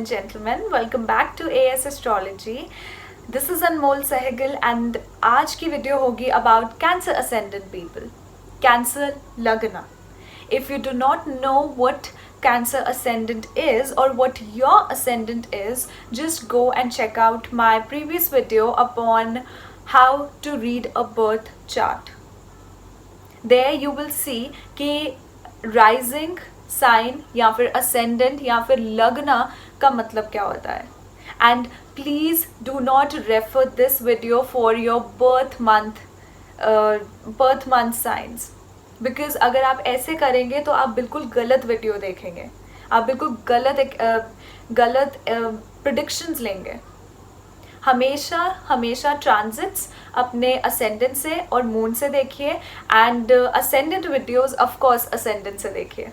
and gentlemen, welcome back to AS Astrology. This is Anmol Sehgal and आज की video होगी about Cancer Ascendant people. Cancer Lagna. If you do not know what Cancer Ascendant is or what your ascendant is, just go and check out my previous video upon how to read a birth chart. There you will see कि rising sign या फिर ascendant या फिर लग्ना का मतलब क्या होता है. And please do not refer this video for your birth month science, because अगर आप ऐसे करेंगे तो आप बिल्कुल गलत वीडियो देखेंगे, आप बिल्कुल गलत प्रिडिक्शंस लेंगे. हमेशा ट्रांजिट्स अपने असेंडेंट से और मून से देखिए and ascendant videos of course ascendant से देखिए.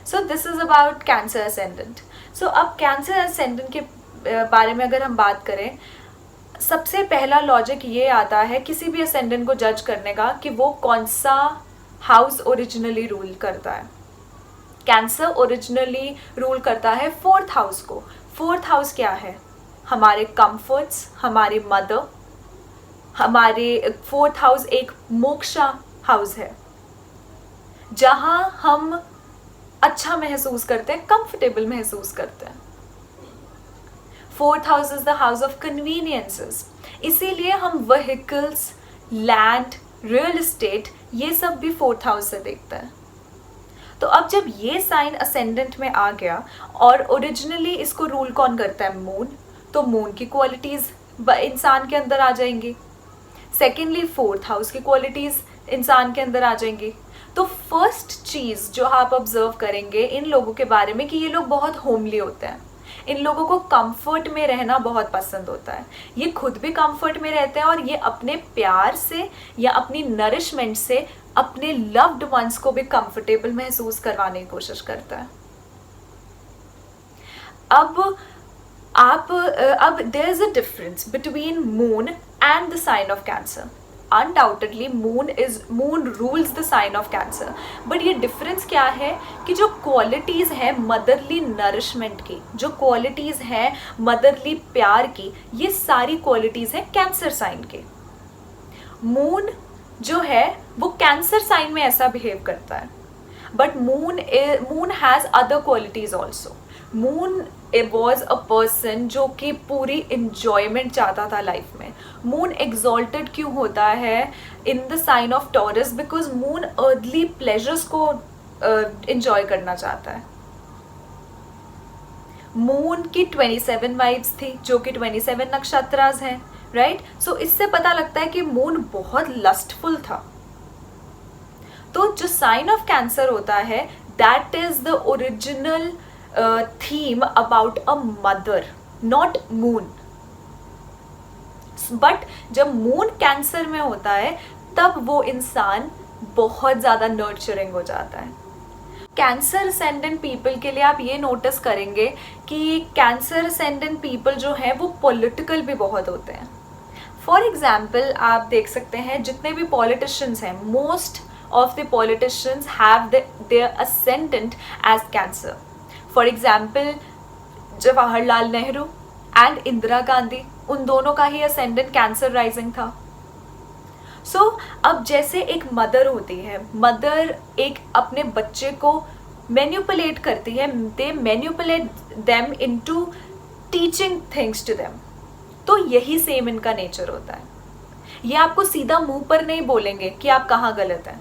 So this is about cancer ascendant. So अब कैंसर असेंडेंट के बारे में अगर हम बात करें, सबसे पहला लॉजिक ये आता है किसी भी असेंडेंट को जज करने का कि वो कौन सा हाउस ओरिजिनली रूल करता है. कैंसर ओरिजिनली रूल करता है फोर्थ हाउस को. फोर्थ हाउस क्या है? हमारे कंफर्ट्स, हमारी मदर. हमारे फोर्थ हाउस एक मोक्षा हाउस है जहाँ हम अच्छा महसूस करते हैं, कंफर्टेबल महसूस करते हैं. Fourth house is the house of conveniences. इसीलिए हम व्हीकल्स, लैंड, रियल एस्टेट ये सब भी फोर्थ हाउस से देखते हैं. तो अब जब ये साइन असेंडेंट में आ गया और ओरिजिनली इसको रूल कौन करता है? मून. तो मून की क्वालिटीज़ इंसान के अंदर आ जाएंगी. सेकेंडली फोर्थ हाउस की क्वालिटीज़ इंसान के अंदर आ जाएंगी. तो फर्स्ट चीज़ जो आप ऑब्जर्व करेंगे इन लोगों के बारे में कि ये लोग बहुत होमली होते हैं. इन लोगों को कंफर्ट में रहना बहुत पसंद होता है. ये खुद भी कंफर्ट में रहते हैं और ये अपने प्यार से या अपनी नरिशमेंट से अपने लव्ड वंस को भी कंफर्टेबल महसूस करवाने की कोशिश करता है. अब there is a difference between moon and the sign of Cancer. Undoubtedly moon rules the sign of Cancer, but ये डिफरेंस क्या है कि जो क्वालिटीज़ हैं मदरली नरिशमेंट की, जो क्वालिटीज़ हैं मदरली प्यार की, ये सारी क्वालिटीज़ हैं कैंसर साइन के. मून जो है वो कैंसर साइन में ऐसा बिहेव करता है, but moon has other qualities also. Moon was a person जो कि पूरी इंजॉयमेंट चाहता था लाइफ में. मून एग्जॉल्टेड क्यों होता है in the sign of Taurus? Because moon early pleasures को इंजॉय करना चाहता है. मून की 27 वाइब्स थी जो कि 27 नक्षत्रास हैं, राइट. सो इससे पता लगता है कि मून बहुत लस्टफुल था. तो जो साइन ऑफ कैंसर होता है that is the original theme about a mother, not moon. But जब मून कैंसर में होता है तब वो इंसान बहुत ज़्यादा नर्चरिंग हो जाता है. कैंसर असेंडेंट पीपल के लिए आप ये नोटिस करेंगे कि कैंसर असेंडेंट पीपल जो हैं वो पॉलिटिकल भी बहुत होते हैं. फॉर एग्जाम्पल आप देख सकते हैं जितने भी पॉलिटिशियंस हैं, most of the politicians have their ascendant as Cancer. For example Jawaharlal Nehru and Indira Gandhi, उन दोनों का ही असेंडेंट कैंसर राइजिंग था. सो अब जैसे एक मदर होती है, मदर एक अपने बच्चे को मैन्युपुलेट करती है, they manipulate them into teaching things to them. तो यही सेम इनका नेचर होता है. ये आपको सीधा मुंह पर नहीं बोलेंगे कि आप कहाँ गलत हैं.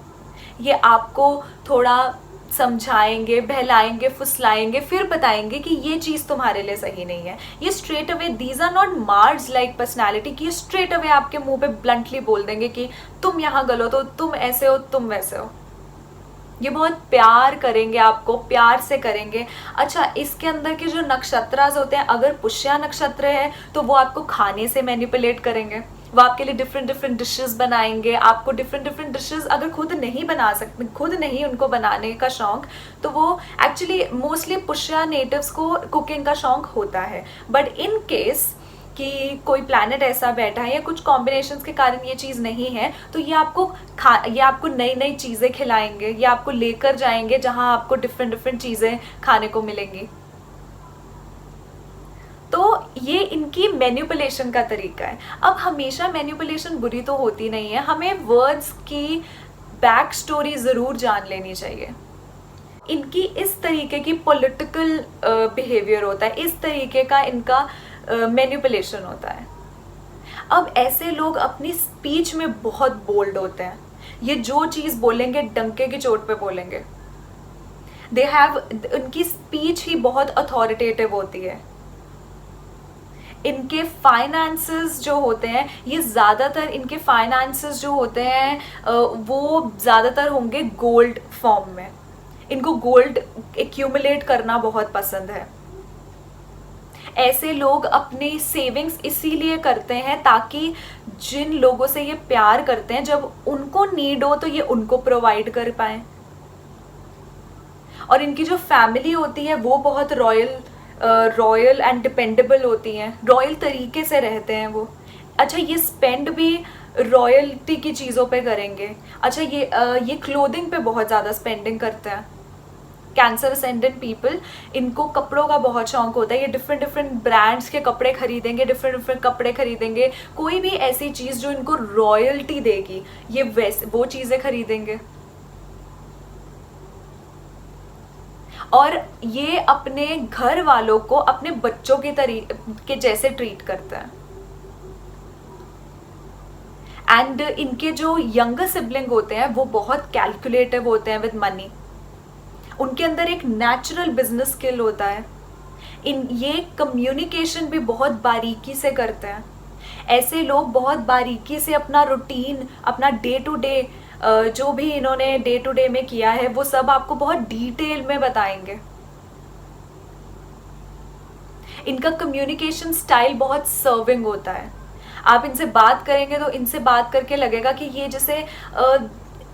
ये आपको थोड़ा समझाएंगे, बहलाएंगे, फुसलाएंगे, फिर बताएंगे कि ये चीज़ तुम्हारे लिए सही नहीं है. ये straight away, these are not Mars like personality कि ये स्ट्रेट अवे आपके मुंह पे ब्लंटली बोल देंगे कि तुम यहाँ गलत हो, तुम ऐसे हो, तुम वैसे हो. ये बहुत प्यार करेंगे, आपको प्यार से करेंगे. अच्छा, इसके अंदर के जो नक्षत्रास होते हैं, अगर पुष्या नक्षत्र है तो वो आपको खाने से मैनिपुलेट करेंगे. वो आपके लिए डिफरेंट डिशेस बनाएंगे. आपको डिफरेंट डिशेस अगर खुद नहीं बना सकते, खुद नहीं उनको बनाने का शौक, तो वो एक्चुअली मोस्टली पुष्या नेटिव्स को कुकिंग का शौक होता है. बट इन केस कि कोई प्लैनेट ऐसा बैठा है या कुछ कॉम्बिनेशंस के कारण ये चीज़ नहीं है, तो ये आपको नई नई चीज़ें खिलाएंगे, ये आपको लेकर जाएंगे जहाँ आपको डिफरेंट चीज़ें खाने को मिलेंगी. ये इनकी मैनिपुलेशन का तरीका है। अब हमेशा मैनिपुलेशन बुरी तो होती नहीं है, हमें वर्ड्स की बैक स्टोरी ज़रूर जान लेनी चाहिए। इनकी इस तरीके की पॉलिटिकल बिहेवियर होता है, इस तरीके का इनका मैनिपुलेशन होता है। अब ऐसे लोग अपनी स्पीच में बहुत बोल्ड होते हैं, ये जो चीज़ बोलेंगे डंके की चोट पे बोलेंगे। उनकी स्पीच ही बहुत अथॉरिटेटिव होती है। इनके फाइनेंसेस जो होते हैं, ये ज़्यादातर इनके फाइनेंसेस जो होते हैं वो ज़्यादातर होंगे गोल्ड फॉर्म में। इनको गोल्ड एक्यूमुलेट करना बहुत पसंद है। ऐसे लोग अपनी सेविंग्स इसीलिए करते हैं ताकि जिन लोगों से ये प्यार करते हैं, जब उनको नीड हो तो ये उनको प्रोवाइड कर पाएं। और इनकी जो फैमिली होती है वो बहुत रॉयल एंड डिपेंडेबल होती हैं, रॉयल तरीके से रहते हैं वो। अच्छा, ये स्पेंड भी रॉयल्टी की चीज़ों पे करेंगे। अच्छा, ये क्लोथिंग पे बहुत ज़्यादा स्पेंडिंग करते हैं। कैंसर असेंडेंट पीपल, इनको कपड़ों का बहुत शौक होता है। ये डिफरेंट ब्रांड्स के कपड़े खरीदेंगे, डिफरेंट कपड़े खरीदेंगे। कोई भी ऐसी चीज़ जो इनको रॉयल्टी देगी, ये वो चीज़ें खरीदेंगे। और ये अपने घर वालों को अपने बच्चों के जैसे ट्रीट करते हैं। एंड इनके जो यंगर सिबलिंग होते हैं वो बहुत कैलकुलेटिव होते हैं विद मनी। उनके अंदर एक नेचुरल बिजनेस स्किल होता है। ये कम्युनिकेशन भी बहुत बारीकी से करते हैं। ऐसे लोग बहुत बारीकी से अपना रूटीन, अपना डे टू डे जो भी इन्होंने डे टू डे में किया है वो सब आपको बहुत डिटेल में बताएंगे। इनका कम्युनिकेशन स्टाइल बहुत सर्विंग होता है। आप इनसे बात करेंगे तो इनसे बात करके लगेगा कि ये जैसे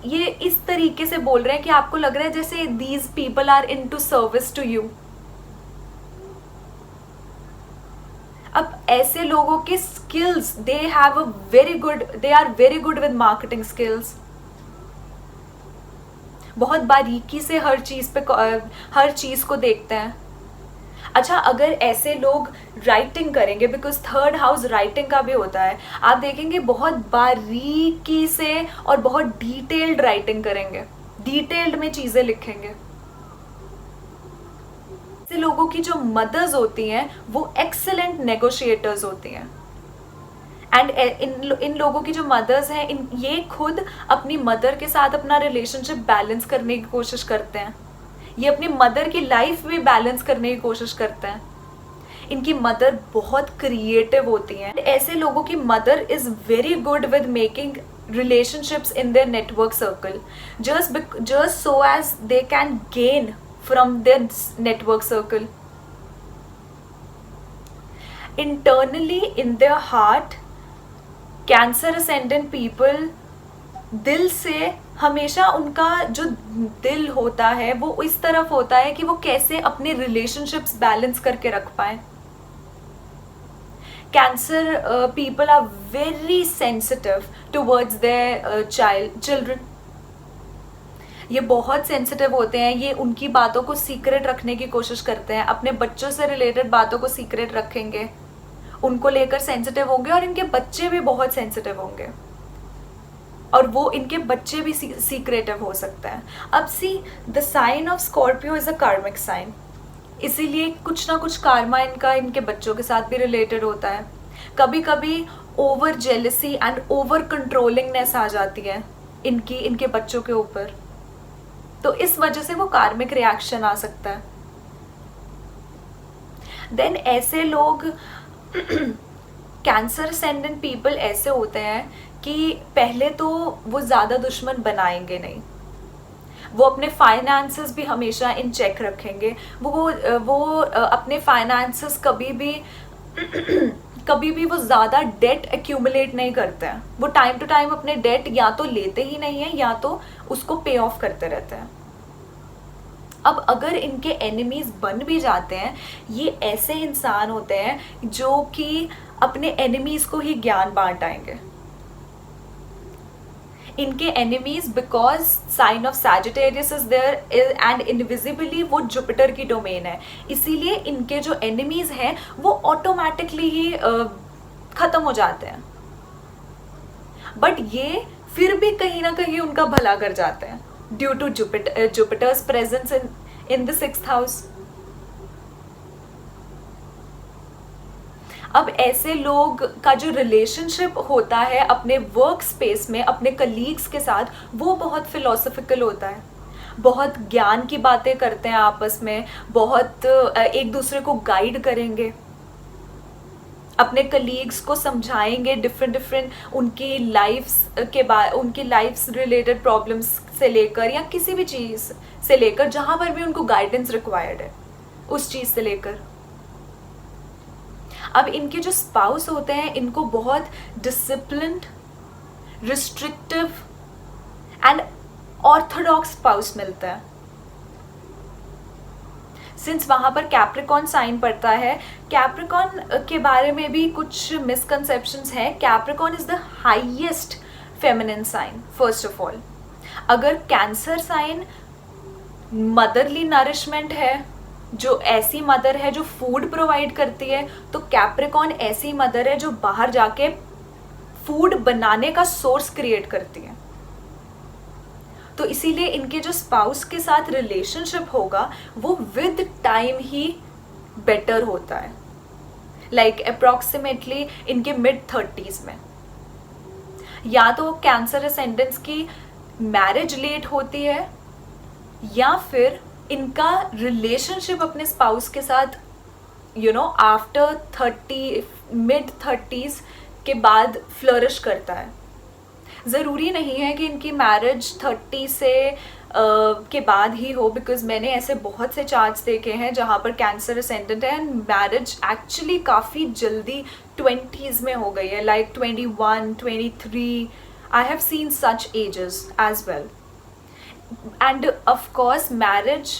ये इस तरीके से बोल रहे हैं कि आपको लग रहा है जैसे these people are into service to you. अब ऐसे लोगों के skills, they are very good with marketing skills. बहुत बारीकी से हर चीज को देखते हैं। अच्छा, अगर ऐसे लोग राइटिंग करेंगे, बिकॉज थर्ड हाउस राइटिंग का भी होता है, आप देखेंगे बहुत बारीकी से और बहुत डिटेल्ड राइटिंग करेंगे, डिटेल्ड में चीजें लिखेंगे। ऐसे लोगों की जो मदर्स होती हैं वो एक्सेलेंट नेगोशिएटर्स होती हैं। एंड इन लोगों की जो मदर्स हैं, ये खुद अपनी मदर के साथ अपना रिलेशनशिप बैलेंस करने की कोशिश करते हैं। ये अपनी मदर की लाइफ भी बैलेंस करने की कोशिश करते हैं। इनकी मदर बहुत क्रिएटिव होती हैं। ऐसे लोगों की mother is very good with making relationships in their network circle, just so as they can gain from their network circle. Internally in their heart, Cancer ascendant people दिल से हमेशा उनका जो दिल होता है वो इस तरफ होता है कि वो कैसे अपने रिलेशनशिप्स बैलेंस करके रख पाए। Cancer people are very sensitive towards their children. ये बहुत सेंसिटिव होते हैं। ये उनकी बातों को सीक्रेट रखने की कोशिश करते हैं। अपने बच्चों से रिलेटेड बातों को सीक्रेट रखेंगे, उनको लेकर सेंसिटिव होंगे। और इनके बच्चे भी बहुत सेंसिटिव होंगे और वो इनके बच्चे भी सीक्रेटिव हो सकते हैं। अब see, the sign of Scorpio is a karmic sign, इसीलिए कुछ ना कुछ कार्मा इनका इनके बच्चों के साथ भी रिलेटेड होता है। कभी कभी ओवर जेलसी एंड ओवर कंट्रोलिंगनेस आ जाती है इनके बच्चों के ऊपर, तो इस वजह से वो कार्मिक रिएक्शन आ सकता है। देन ऐसे लोग कैंसर असेंडेंट पीपल ऐसे होते हैं कि पहले तो वो ज़्यादा दुश्मन बनाएंगे नहीं। वो अपने फाइनेंसेस भी हमेशा इन चेक रखेंगे। वो अपने फाइनेंसेस कभी भी वो ज़्यादा डेट एक्यूमुलेट नहीं करते हैं। वो टाइम टू टाइम अपने डेट या तो लेते ही नहीं हैं या तो उसको पे ऑफ करते रहते हैं। अब अगर इनके एनिमीज बन भी जाते हैं, ये ऐसे इंसान होते हैं जो कि अपने एनिमीज को ही ज्ञान बांट आएंगे। इनके enemies because sign of Sagittarius is there and invisibly वो जुपिटर की डोमेन है, इसीलिए इनके जो एनिमीज हैं वो ऑटोमेटिकली ही खत्म हो जाते हैं। बट ये फिर भी कहीं ना कहीं उनका भला कर जाते हैं due to Jupiter's presence in the 6th house. अब ऐसे लोग का जो रिलेशनशिप होता है अपने वर्क स्पेस में अपने कलीग्स के साथ, वो बहुत फिलोसफिकल होता है, बहुत ज्ञान की बातें करते हैं आपस में, बहुत एक दूसरे को गाइड करेंगे, अपने कलीग्स को समझाएंगे डिफरेंट उनकी लाइफ्स के बाद, उनकी लाइफ्स रिलेटेड प्रॉब्लम्स से लेकर या किसी भी चीज़ से लेकर जहाँ पर भी उनको गाइडेंस रिक्वायर्ड है उस चीज़ से लेकर। अब इनके जो स्पाउस होते हैं इनको बहुत disciplined, restrictive and Orthodox spouse मिलता है। सिंस वहां पर कैप्रिकॉन साइन पड़ता है, कैप्रिकॉन के बारे में भी कुछ मिसकंसेप्शंस हैं। Capricorn is the highest feminine sign first of all. अगर कैंसर साइन मदरली नरिशमेंट है, जो ऐसी मदर है जो फूड प्रोवाइड करती है, तो कैप्रिकॉन ऐसी मदर है जो बाहर जाके फूड बनाने का सोर्स क्रिएट करती है। तो इसीलिए इनके जो स्पाउस के साथ रिलेशनशिप होगा वो विद टाइम ही बेटर होता है, लाइक अप्रॉक्सीमेटली इनके mid-30s में। या तो कैंसर असेंडेंस की मैरिज लेट होती है या फिर इनका रिलेशनशिप अपने स्पाउस के साथ आफ्टर 30 mid-30s के बाद फ्लरिश करता है। ज़रूरी नहीं है कि इनकी मैरिज 30 से के बाद ही हो, बिकॉज मैंने ऐसे बहुत से चार्ट्स देखे हैं जहाँ पर कैंसर असेंडेंट है एंड मैरिज एक्चुअली काफ़ी जल्दी 20s में हो गई है, like 21, 23। I have seen such ages as well. And of course marriage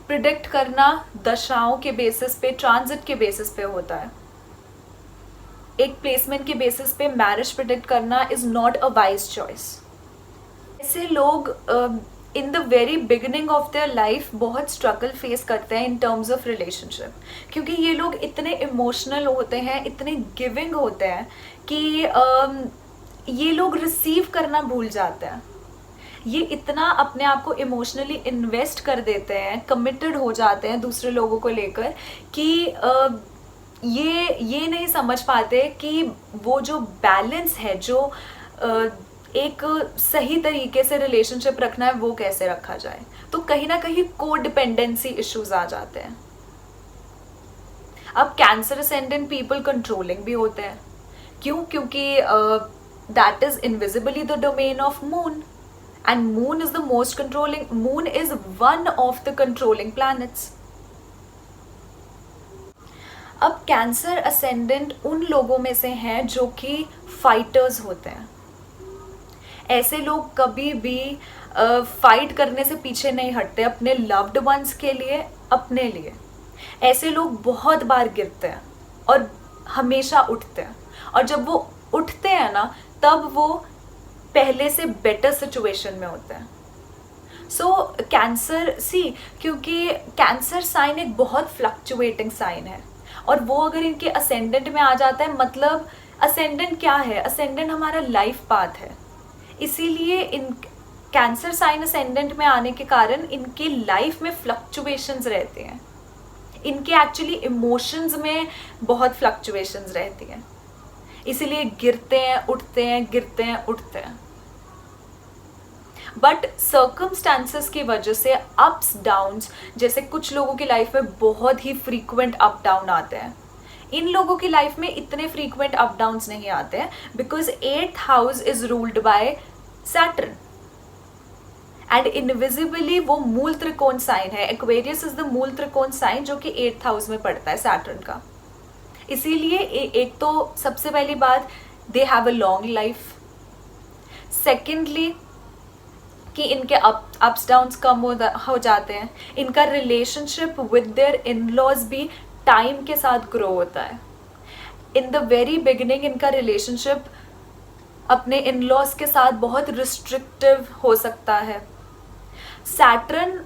predict करना दशाओं के बेसिस पे, ट्रांजिट के बेसिस पे होता है। एक प्लेसमेंट के बेसिस पे मैरिज प्रिडिक्ट करना is not a wise choice. ऐसे लोग इन the very beginning of their life बहुत स्ट्रगल फेस करते हैं इन टर्म्स ऑफ रिलेशनशिप, क्योंकि ये लोग इतने इमोशनल होते हैं, इतने गिविंग होते हैं कि ये लोग रिसीव करना भूल जाते हैं। ये इतना अपने आप को इमोशनली इन्वेस्ट कर देते हैं, कमिटेड हो जाते हैं दूसरे लोगों को लेकर कि ये नहीं समझ पाते कि वो जो बैलेंस है, जो एक सही तरीके से रिलेशनशिप रखना है, वो कैसे रखा जाए। तो कहीं ना कहीं को डिपेंडेंसी इश्यूज आ जाते हैं। अब कैंसर असेंडेंट पीपल कंट्रोलिंग भी होते हैं। क्यों? क्योंकि that is invisibly the domain of moon and moon is the most controlling, moon is one of the controlling planets. अब कैंसर असेंडेंट उन लोगों में से हैं जो कि फाइटर्स होते हैं। ऐसे लोग कभी भी फाइट करने से पीछे नहीं हटते अपने लव्ड वंस के लिए, अपने लिए। ऐसे लोग बहुत बार गिरते हैं और हमेशा उठते हैं, और जब वो उठते हैं ना तब वो पहले से बेटर सिचुएशन में होते हैं। सो कैंसर क्योंकि कैंसर साइन एक बहुत फ्लक्चुएटिंग साइन है, और वो अगर इनके असेंडेंट में आ जाता है, मतलब असेंडेंट क्या है? असेंडेंट हमारा लाइफ पाथ है। इसीलिए इन कैंसर साइन असेंडेंट में आने के कारण इनके लाइफ में फ्लक्चुएशंस रहते हैं। इनके एक्चुअली इमोशंस में बहुत फ्लक्चुएशंस रहती हैं, इसीलिए गिरते हैं, उठते हैं, गिरते हैं, उठते हैं। बट सर्कमस्टांसेस की वजह से अप्स डाउन्स, जैसे कुछ लोगों की लाइफ में बहुत ही फ्रीक्वेंट अप डाउन आते हैं, इन लोगों की लाइफ में इतने फ्रीक्वेंट अप डाउन्स नहीं आते हैं, because 8th house is ruled by Saturn and invisibly वो मूल त्रिकोण साइन है। एक्वेरियस इज द मूल त्रिकोण साइन जो कि 8th हाउस में पड़ता है सैटर्न का। इसीलिए एक तो सबसे पहली बात, they have a long life. Secondly कि इनके अप्स डाउन्स कम हो जाते हैं। इनका relationship with their in laws भी टाइम के साथ ग्रो होता है। इन द वेरी बिगिनिंग इनका रिलेशनशिप अपने इन लॉज के साथ बहुत रिस्ट्रिक्टिव हो सकता है। Saturn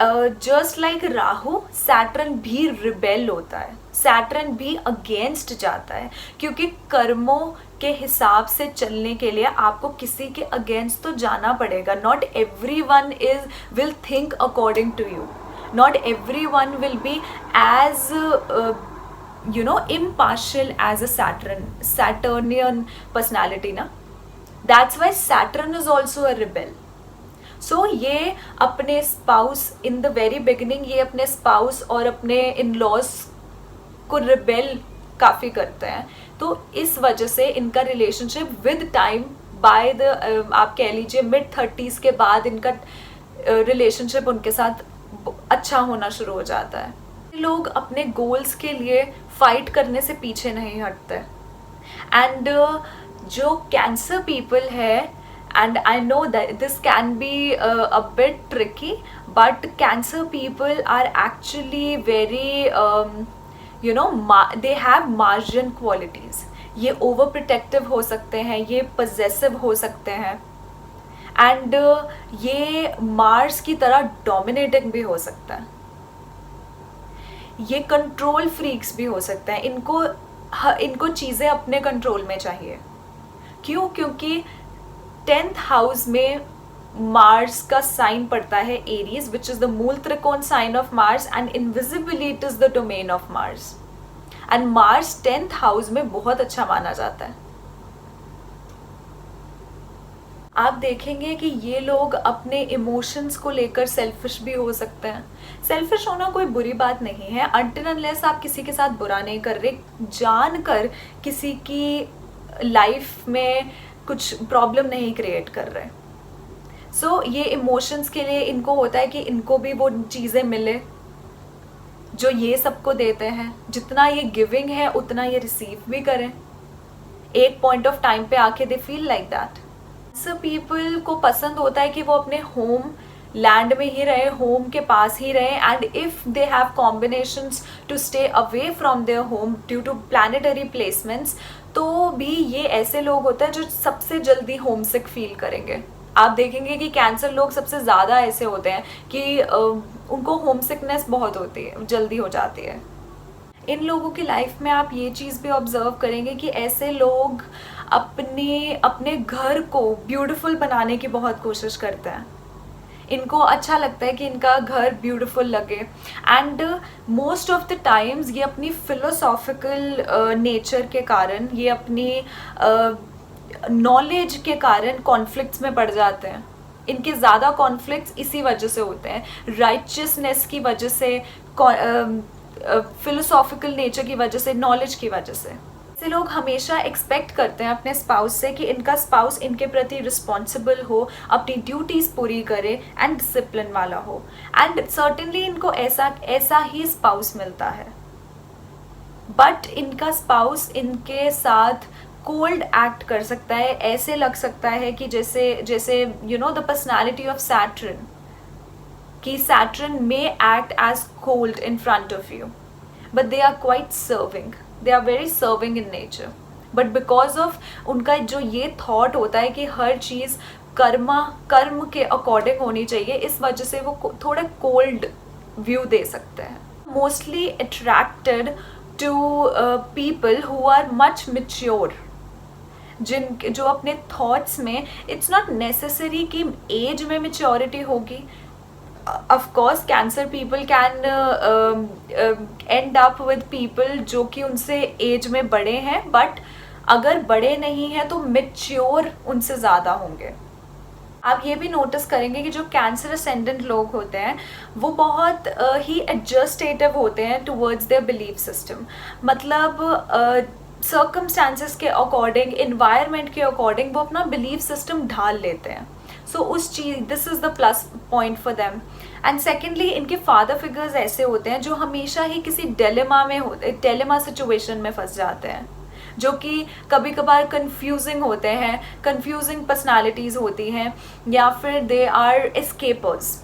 just like Rahu, Saturn भी रिबेल होता है, सैटर्न भी अगेंस्ट जाता है, क्योंकि कर्मों के हिसाब से चलने के लिए आपको किसी के अगेंस्ट तो जाना पड़ेगा। Not every one will think according to you, not every one will be as impartial as a Saturnian personality ना। That's why Saturn is also a rebel. So ये अपने spouse in the very beginning, ये अपने spouse और अपने in-laws को rebel काफ़ी करते हैं। तो इस वजह से इनका relationship with time by the आप कह लीजिए mid-30s के बाद इनका relationship उनके साथ अच्छा होना शुरू हो जाता है। लोग अपने गोल्स के लिए फाइट करने से पीछे नहीं हटते। एंड जो कैंसर पीपल है, and I know that this can be a bit tricky, but Cancer people are actually very they have margin qualities. ये ओवर प्रोटेक्टिव हो सकते हैं, ये पजेसिव हो सकते हैं, एंड ये मार्स की तरह डोमिनेटिंग भी हो सकता है। ये कंट्रोल फ्रीक्स भी हो सकते हैं। इनको चीज़ें अपने कंट्रोल में चाहिए। क्यों? क्योंकि 10th हाउस में मार्स का साइन पड़ता है एरीज, विच इज़ द मूल त्रिकोण sign of Mars, and invisibly it is the domain of Mars. And Mars 10th house में बहुत अच्छा माना जाता है। आप देखेंगे कि ये लोग अपने इमोशंस को लेकर सेल्फिश भी हो सकते हैं। सेल्फिश होना कोई बुरी बात नहीं है, अनटिल अनलेस आप किसी के साथ बुरा नहीं कर रहे, जानकर किसी की लाइफ में कुछ प्रॉब्लम नहीं क्रिएट कर रहे। सो ये इमोशंस के लिए इनको होता है कि इनको भी वो चीज़ें मिले जो ये सबको देते हैं। जितना ये गिविंग है उतना ये रिसीव भी करें। एक पॉइंट ऑफ टाइम पे आके दे फील लाइक दैट। सब पीपल को पसंद होता है कि वो अपने होम लैंड में ही रहे, होम के पास ही रहे, and if they have combinations to stay away from their home due to planetary placements, तो भी ये ऐसे लोग होते हैं जो सबसे जल्दी होम सिक फील करेंगे। आप देखेंगे कि कैंसर लोग सबसे ज़्यादा ऐसे होते हैं कि उनको होम सिकनेस बहुत होती है, जल्दी हो जाती है। इन लोगों की लाइफ में आप ये चीज़ भी ऑब्जर्व करेंगे कि ऐसे लोग अपने घर को ब्यूटीफुल बनाने की बहुत कोशिश करते हैं। इनको अच्छा लगता है कि इनका घर ब्यूटीफुल लगे, and most of the times ये अपनी फिलोसॉफिकल नेचर के कारण, ये अपनी नॉलेज के कारण कॉन्फ्लिक्ट्स में पड़ जाते हैं। इनके ज़्यादा कॉन्फ्लिक्ट्स इसी वजह से होते हैं, राइचियसनेस की वजह से, फिलोसॉफिकल नेचर की वजह से, नॉलेज की वजह से। ऐसे लोग हमेशा एक्सपेक्ट करते हैं अपने स्पाउस से कि इनका स्पाउस इनके प्रति रिस्पॉन्सिबल हो, अपनी ड्यूटीज़ पूरी करे, एंड डिसिप्लिन वाला हो। एंड सर्टेनली इनको ऐसा ही स्पाउस मिलता है। बट इनका स्पाउस इनके साथ कोल्ड एक्ट कर सकता है। ऐसे लग सकता है कि जैसे द पर्सनैलिटी ऑफ सैटर्न, कि Saturn may act as cold in front of you, but they are quite serving, they are very serving in nature. But because of उनका जो ये थॉट होता है कि हर चीज़ कर्म के अकॉर्डिंग होनी चाहिए, इस वजह से वो थोड़े कोल्ड व्यू दे सकते हैं। Mostly attracted to people who are much mature, जो अपने थॉट्स में, इट्स नॉट नेसेसरी कि एज में मेच्योरिटी होगी। of course cancer people can end up with people जो कि उनसे एज में बड़े हैं, बट अगर बड़े नहीं हैं तो मेच्योर उनसे ज़्यादा होंगे। आप ये भी नोटिस करेंगे कि जो कैंसर असेंडेंट लोग होते हैं वो बहुत ही एडजस्टेटिव होते हैं टुवर्ड्स देयर बिलीफ सिस्टम। मतलब सर्कमस्टांसेस के अकॉर्डिंग, इन्वायरमेंट के अकॉर्डिंग वो अपना बिलीफ सिस्टम ढाल लेते हैं। सो उस चीज़, this is the plus point for them. And secondly इनके फादर फिगर्स ऐसे होते हैं जो हमेशा ही किसी डेलेमा सिचुएशन में फंस जाते हैं, जो कि कभी कभार कंफ्यूजिंग होते हैं, कंफ्यूजिंग पर्सनालिटीज़ होती हैं, या फिर दे आर एस्केपर्स।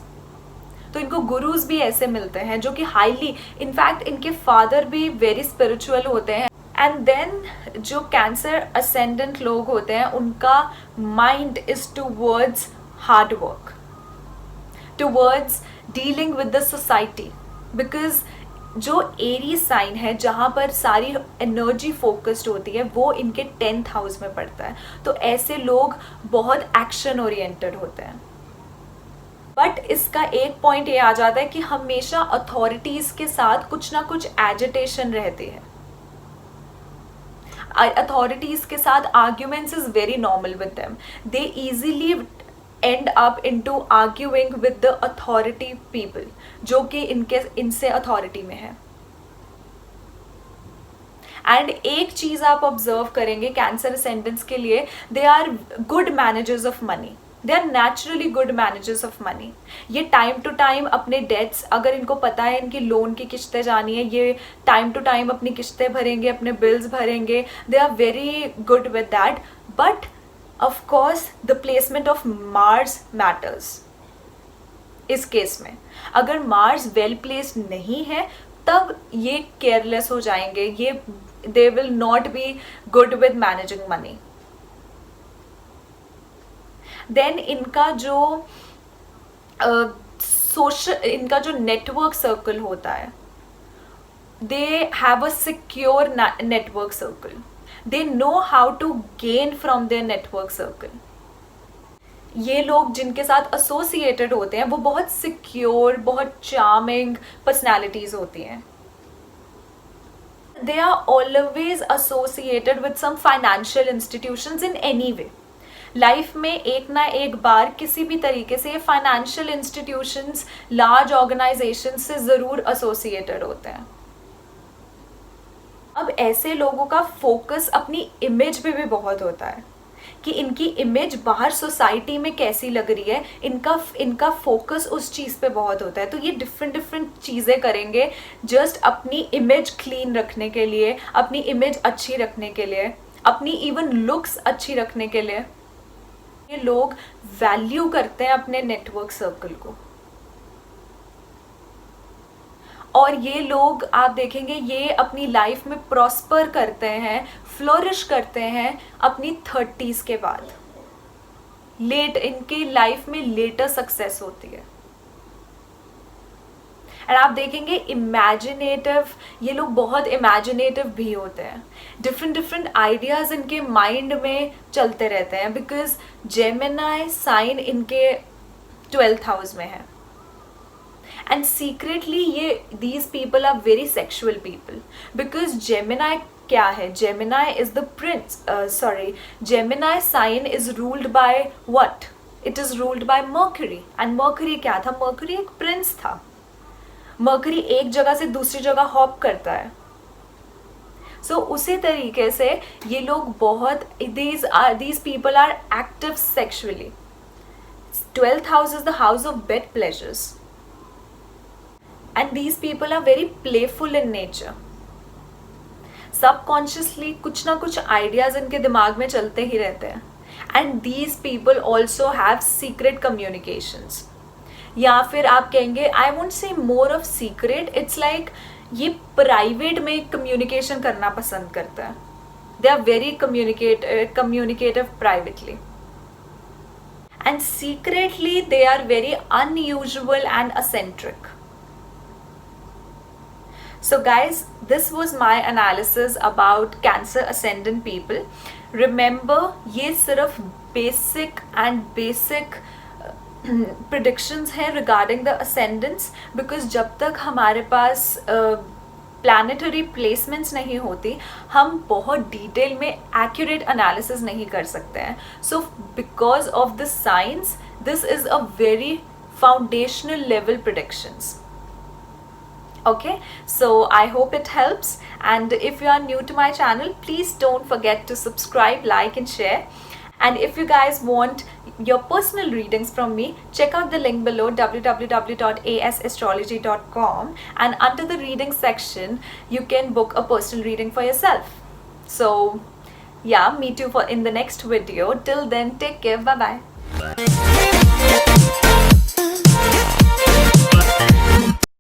तो इनको गुरुज भी ऐसे मिलते हैं जो कि हाईली, इनफैक्ट इनके फादर भी वेरी स्पिरिचुअल होते हैं, एंड देन जो कैंसर असेंडेंट लोग होते हैं उनका mind is towards hard work, towards dealing with the society, because जो एरीज साइन है जहाँ पर सारी एनर्जी फोकस्ड होती है वो इनके 10th हाउस में पड़ता है. तो ऐसे लोग बहुत एक्शन ओरिएंटेड होते हैं. बट इसका एक पॉइंट ये आ जाता है कि हमेशा अथॉरिटीज के साथ कुछ ना कुछ एजिटेशन रहती है. अथॉरिटीज के साथ arguments is very normal with them. They easily and up into arguing with the authority people जो कि इनसे अथॉरिटी में है. एंड एक चीज आप ऑब्जर्व करेंगे कैंसर असेंडेंट्स के लिए, they are good managers of money. They are naturally good managers of money. ये टाइम टू टाइम अपने डेट्स, अगर इनको पता है इनकी लोन की किस्तें जानी है, ये टाइम टू टाइम अपनी किस्तें भरेंगे, अपने बिल्स भरेंगे. They are very good with that. But of course the placement of Mars matters. इस केस में अगर मार्स वेल प्लेस्ड नहीं है तब ये केयरलेस हो जाएंगे, ये they will not be good with managing money. Then इनका जो इनका जो नेटवर्क सर्कल होता है, they have a secure network circle. They know how to gain from their network circle. ये लोग जिनके साथ एसोसिएटेड होते हैं वो बहुत सिक्योर, बहुत चार्मिंग पर्सनैलिटीज होती हैं. They are always associated with some financial institutions in any way. Life में एक ना एक बार किसी भी तरीके से ये फाइनेंशियल इंस्टीट्यूशंस, लार्ज ऑर्गेनाइजेशन से ज़रूर एसोसिएटेड होते हैं. अब ऐसे लोगों का फोकस अपनी इमेज पे भी बहुत होता है कि इनकी इमेज बाहर सोसाइटी में कैसी लग रही है. इनका फोकस उस चीज़ पे बहुत होता है. तो ये डिफरेंट चीज़ें करेंगे जस्ट अपनी इमेज क्लीन रखने के लिए, अपनी इमेज अच्छी रखने के लिए, अपनी इवन लुक्स अच्छी रखने के लिए. ये लोग वैल्यू करते हैं अपने नेटवर्क सर्कल को. और ये लोग आप देखेंगे ये अपनी लाइफ में प्रॉस्पर करते हैं, फ्लोरिश करते हैं अपनी 30s के बाद. इनकी लाइफ में लेटर सक्सेस होती है. एंड आप देखेंगे इमेजिनेटिव, ये लोग बहुत इमेजिनेटिव भी होते हैं. डिफरेंट आइडियाज इनके माइंड में चलते रहते हैं बिकॉज जेमिनी साइन इनके 12th हाउस में है. And secretly these people are very sexual people because Gemini क्या है? Gemini is the prince. Gemini sign is ruled by what? It is ruled by Mercury. And Mercury क्या था? Mercury एक prince था. Mercury एक जगह से दूसरी जगह हॉप करता है. So उसी तरीके से ये लोग बहुत these people are active sexually. 12th house is the house of bed pleasures. And these people are very playful in nature. Subconsciously कुछ ना कुछ ideas इनके दिमाग में चलते ही रहते हैं. And these people also have secret communications. या फिर आप कहेंगे I won't say more of secret, it's like ये private में communication करना पसंद करते हैं. They are very communicative privately. And secretly they are very unusual and eccentric. So guys, this was my analysis about Cancer ascendant people. Remember, ये सिर्फ basic predictions हैं regarding the ascendants because जब तक हमारे पास planetary placements नहीं होती हम बहुत detail में accurate analysis नहीं कर सकते हैं. So because of the signs, this is a very foundational level predictions. Okay, so I hope it helps, and if you are new to my channel, please don't forget to subscribe, like and share. And if you guys want your personal readings from me, check out the link below, www.asastrology.com, and under the reading section you can book a personal reading for yourself. So yeah, meet you in the next video. Till then, take care. Bye bye.